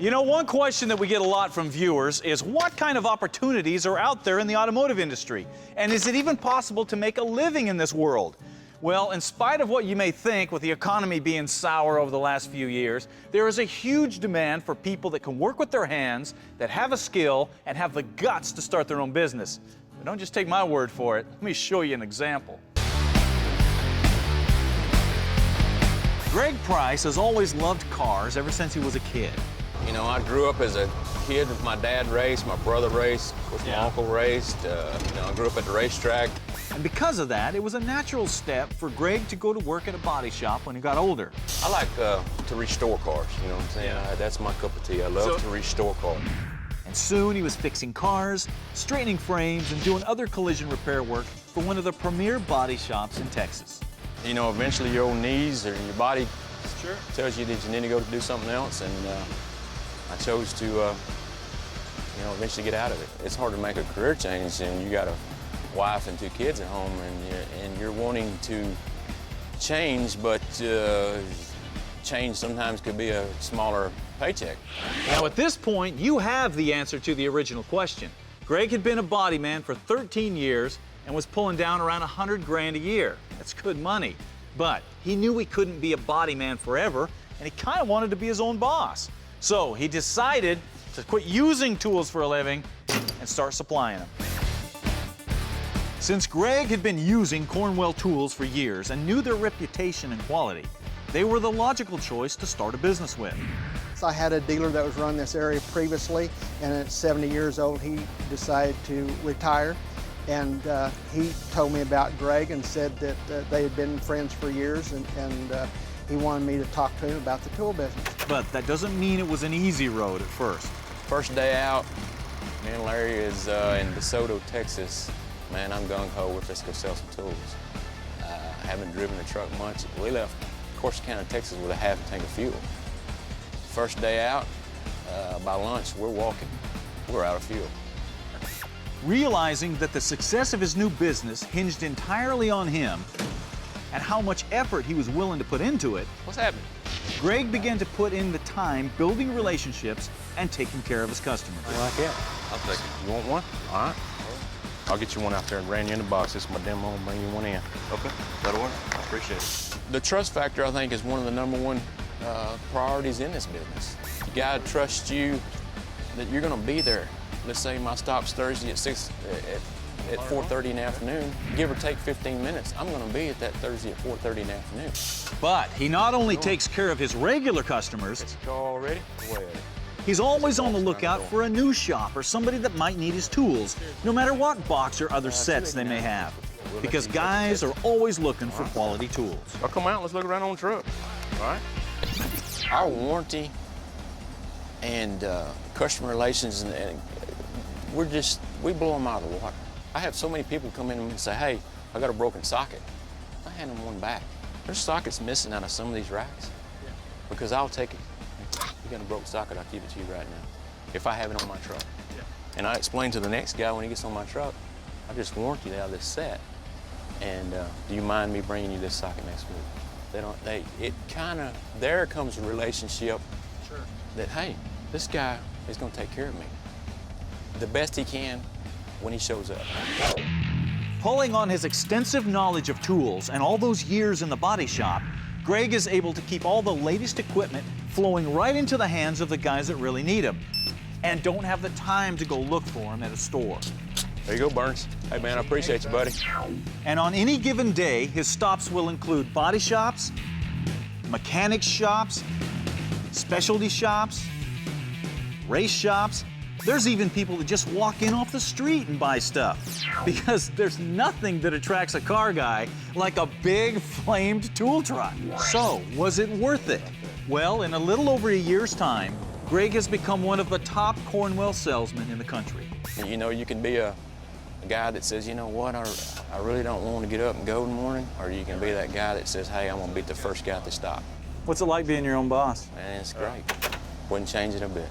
You know, one question that we get a lot from viewers is what kind of opportunities are out there in the automotive industry? And is it even possible to make a living in this world? Well, in spite of what you may think with the economy being sour over the last few years, there is a huge demand for people that can work with their hands, that have a skill, and have the guts to start their own business. But don't just take my word for it. Let me show you an example. Greg Price has always loved cars ever since he was a kid. You know, I grew up as a kid. My dad raced, my brother raced, of course, my uncle raced. You know, I grew up at the racetrack. And because of that, it was a natural step for Greg to go to work at a body shop when he got older. I like to restore cars, you know what I'm saying? Yeah. That's my cup of tea. I love to restore cars. And soon he was fixing cars, straightening frames, and doing other collision repair work for one of the premier body shops in Texas. You know, eventually your old knees or your body tells you that you need to go to do something else, and I chose to, you know, eventually get out of it. It's hard to make a career change, and you got a wife and 2 kids at home, and you're wanting to change, but change sometimes could be a smaller paycheck. Now, at this point, you have the answer to the original question. Greg had been a body man for 13 years and was pulling down around 100 grand a year. That's good money. But he knew he couldn't be a body man forever, and he kind of wanted to be his own boss. So he decided to quit using tools for a living and start supplying them. Since Greg had been using Cornwell tools for years and knew their reputation and quality, they were the logical choice to start a business with. So I had a dealer that was running this area previously, and at 70 years old, he decided to retire. And he told me about Greg and said that they had been friends for years, and he wanted me to talk to him about the tool business. But that doesn't mean it was an easy road at first. First day out, me and Larry is in DeSoto, Texas. Man, I'm gung-ho with let's go sell some tools. I haven't driven a truck much. We left Corsicana, Texas with a half a tank of fuel. First day out, by lunch, we're walking. We're out of fuel. Realizing that the success of his new business hinged entirely on him and how much effort he was willing to put into it, What's happening? Greg began to put in the time building relationships and taking care of his customers. I like it. I'll take it. You want one? All right. I'll get you one out there and ran you in the box. This is my demo. I'll bring you one in. Okay, that'll work. I appreciate it. The trust factor, I think, is one of the :1 priorities in this business. You gotta trust you that you're gonna be there. Let's say my stop's Thursday at 4:30 in the afternoon. Give or take 15 minutes, I'm gonna be at that Thursday at 4:30 in the afternoon. But he not only takes care of his regular customers, It's a car already? Way at it. he's always on the lookout for a new shop or somebody that might need his tools, no matter what box or other sets they may have. Because guys are always looking for quality tools. I'll come out, let's look around on the truck. All right? Our warranty and customer relations, and we blow them out of the water. I have so many people come in and say, hey, I got a broken socket. I hand them one back. There's sockets missing out of some of these racks. Because I'll take it. You got a broken socket, I'll give it to you right now, if I have it on my truck. And I explain to the next guy when he gets on my truck, I just warranted out of this set. And do you mind me bringing you this socket next week? There comes a relationship that, hey, this guy is gonna take care of me the best he can when he shows up. Pulling on his extensive knowledge of tools and all those years in the body shop, Greg is able to keep all the latest equipment flowing right into the hands of the guys that really need them and don't have the time to go look for them at a store. There you go, Burns. Hey, man, I appreciate you, buddy. And on any given day, his stops will include body shops, mechanic shops, specialty shops, race shops. There's even people that just walk in off the street and buy stuff. Because there's nothing that attracts a car guy like a big flamed tool truck. So, was it worth it? Well, in a little over a year's time, Greg has become one of the top Cornwell salesmen in the country. You know, you can be a guy that says, you know what, I really don't want to get up and go in the morning, or you can be that guy that says, hey, I'm gonna be the first guy at the stop. What's it like being your own boss? Man, it's great. Wouldn't change it a bit.